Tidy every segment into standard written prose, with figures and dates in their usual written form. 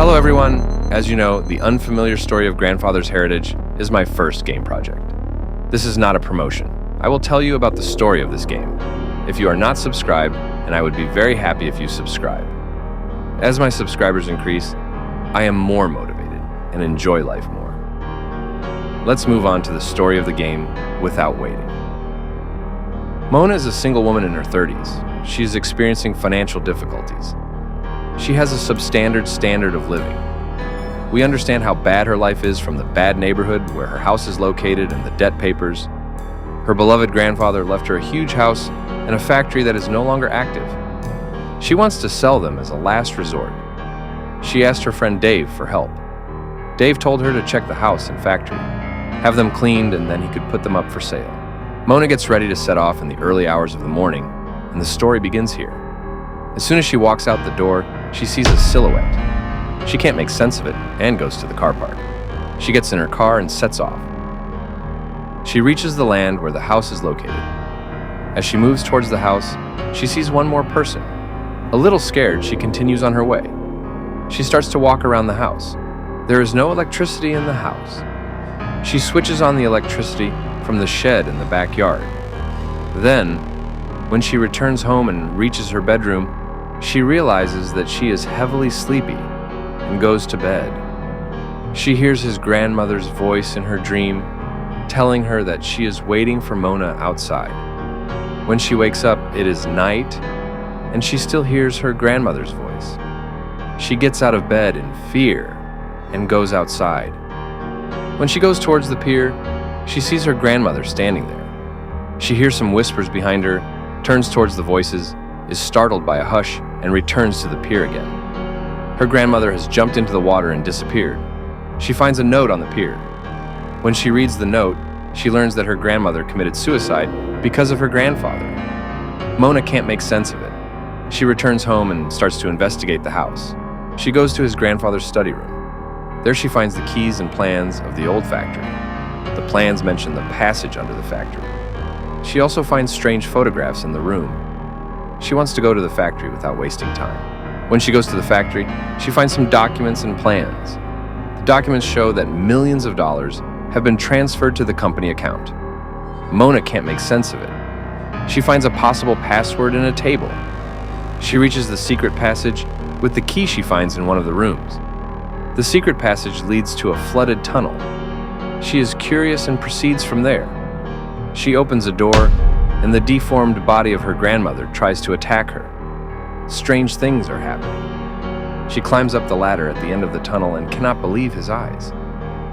Hello everyone! As you know, The Unfamiliar Story of Grandfather's Heritage is my first game project. This is not a promotion. I will tell you about the story of this game. If you are not subscribed, and I would be very happy if you subscribe. As my subscribers increase, I am more motivated and enjoy life more. Let's move on to the story of the game without waiting. Mona is a single woman in her 30s. She is experiencing financial difficulties. She has a substandard standard of living. We understand how bad her life is from the bad neighborhood where her house is located and the debt papers. Her beloved grandfather left her a huge house and a factory that is no longer active. She wants to sell them as a last resort. She asked her friend Dave for help. Dave told her to check the house and factory, have them cleaned, and then he could put them up for sale. Mona gets ready to set off in the early hours of the morning, and the story begins here. As soon as she walks out the door, she sees a silhouette. She can't make sense of it and goes to the car park. She gets in her car and sets off. She reaches the land where the house is located. As she moves towards the house, she sees one more person. A little scared, she continues on her way. She starts to walk around the house. There is no electricity in the house. She switches on the electricity from the shed in the backyard. Then, when she returns home and reaches her bedroom, she realizes that she is heavily sleepy and goes to bed. She hears his grandmother's voice in her dream, telling her that she is waiting for Mona outside. When she wakes up, it is night, and she still hears her grandmother's voice. She gets out of bed in fear and goes outside. When she goes towards the pier, she sees her grandmother standing there. She hears some whispers behind her, turns towards the voices, is startled by a hush, and returns to the pier again. Her grandmother has jumped into the water and disappeared. She finds a note on the pier. When she reads the note, she learns that her grandmother committed suicide because of her grandfather. Mona can't make sense of it. She returns home and starts to investigate the house. She goes to his grandfather's study room. There she finds the keys and plans of the old factory. The plans mention the passage under the factory. She also finds strange photographs in the room. She wants to go to the factory without wasting time. When she goes to the factory, she finds some documents and plans. The documents show that millions of dollars have been transferred to the company account. Mona can't make sense of it. She finds a possible password in a table. She reaches the secret passage with the key she finds in one of the rooms. The secret passage leads to a flooded tunnel. She is curious and proceeds from there. She opens a door, and the deformed body of her grandmother tries to attack her. Strange things are happening. She climbs up the ladder at the end of the tunnel and cannot believe his eyes.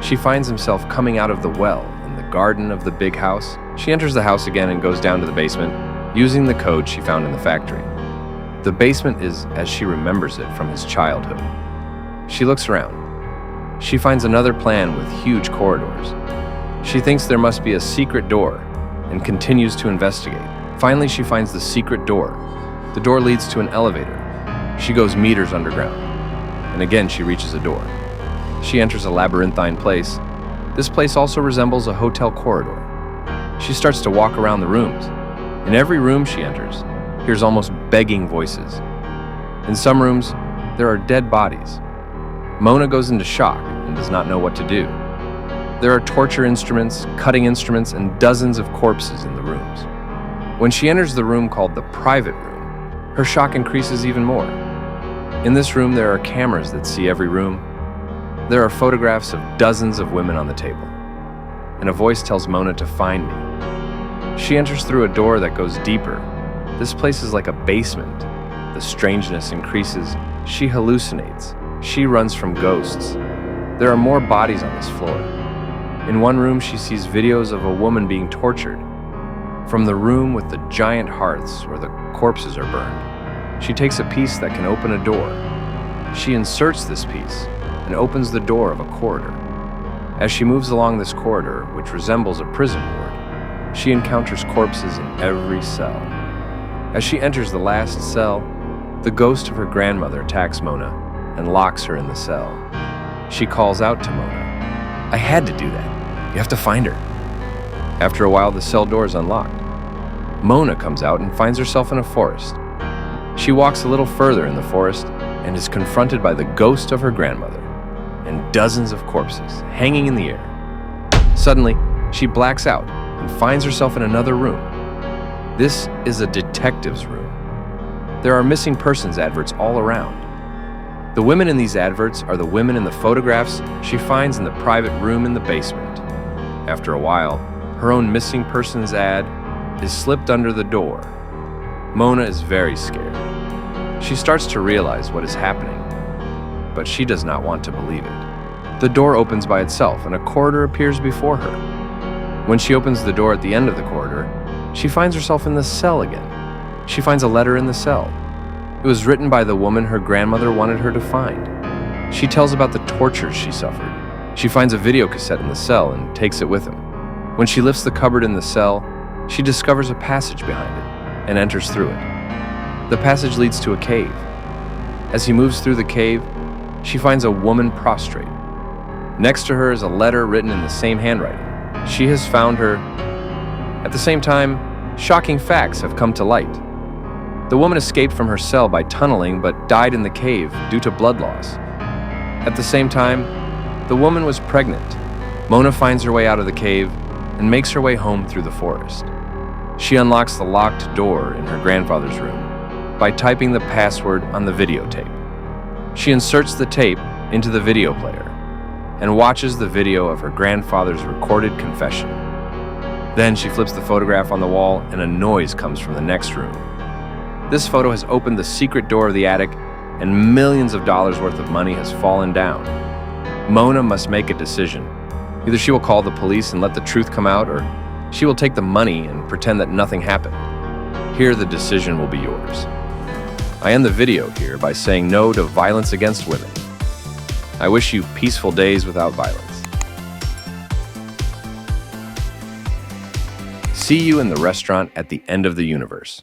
She finds himself coming out of the well in the garden of the big house. She enters the house again and goes down to the basement, using the code she found in the factory. The basement is as she remembers it from his childhood. She looks around. She finds another plan with huge corridors. She thinks there must be a secret door and continues to investigate. Finally, she finds the secret door. The door leads to an elevator. She goes meters underground, and again she reaches a door. She enters a labyrinthine place. This place also resembles a hotel corridor. She starts to walk around the rooms. In every room she enters, hears almost begging voices. In some rooms, there are dead bodies. Mona goes into shock and does not know what to do. There are torture instruments, cutting instruments, and dozens of corpses in the rooms. When she enters the room called the private room, her shock increases even more. In this room, there are cameras that see every room. There are photographs of dozens of women on the table. And a voice tells Mona to find me. She enters through a door that goes deeper. This place is like a basement. The strangeness increases. She hallucinates. She runs from ghosts. There are more bodies on this floor. In one room, she sees videos of a woman being tortured. From the room with the giant hearths where the corpses are burned, she takes a piece that can open a door. She inserts this piece and opens the door of a corridor. As she moves along this corridor, which resembles a prison ward, she encounters corpses in every cell. As she enters the last cell, the ghost of her grandmother attacks Mona and locks her in the cell. She calls out to Mona, "I had to do that. You have to find her." After a while, the cell door is unlocked. Mona comes out and finds herself in a forest. She walks a little further in the forest and is confronted by the ghost of her grandmother and dozens of corpses hanging in the air. Suddenly, she blacks out and finds herself in another room. This is a detective's room. There are missing persons adverts all around. The women in these adverts are the women in the photographs she finds in the private room in the basement. After a while, her own missing persons ad is slipped under the door. Mona is very scared. She starts to realize what is happening, but she does not want to believe it. The door opens by itself and a corridor appears before her. When she opens the door at the end of the corridor, she finds herself in the cell again. She finds a letter in the cell. It was written by the woman her grandmother wanted her to find. She tells about the tortures she suffered. She finds a video cassette in the cell and takes it with him. When she lifts the cupboard in the cell, she discovers a passage behind it and enters through it. The passage leads to a cave. As he moves through the cave, she finds a woman prostrate. Next to her is a letter written in the same handwriting. She has found her. At the same time, shocking facts have come to light. The woman escaped from her cell by tunneling but died in the cave due to blood loss. At the same time, the woman was pregnant. Mona finds her way out of the cave and makes her way home through the forest. She unlocks the locked door in her grandfather's room by typing the password on the videotape. She inserts the tape into the video player and watches the video of her grandfather's recorded confession. Then she flips the photograph on the wall and a noise comes from the next room. This photo has opened the secret door of the attic and millions of dollars worth of money has fallen down. Mona must make a decision. Either she will call the police and let the truth come out, or she will take the money and pretend that nothing happened. Here, the decision will be yours. I end the video here by saying no to violence against women. I wish you peaceful days without violence. See you in the restaurant at the end of the universe.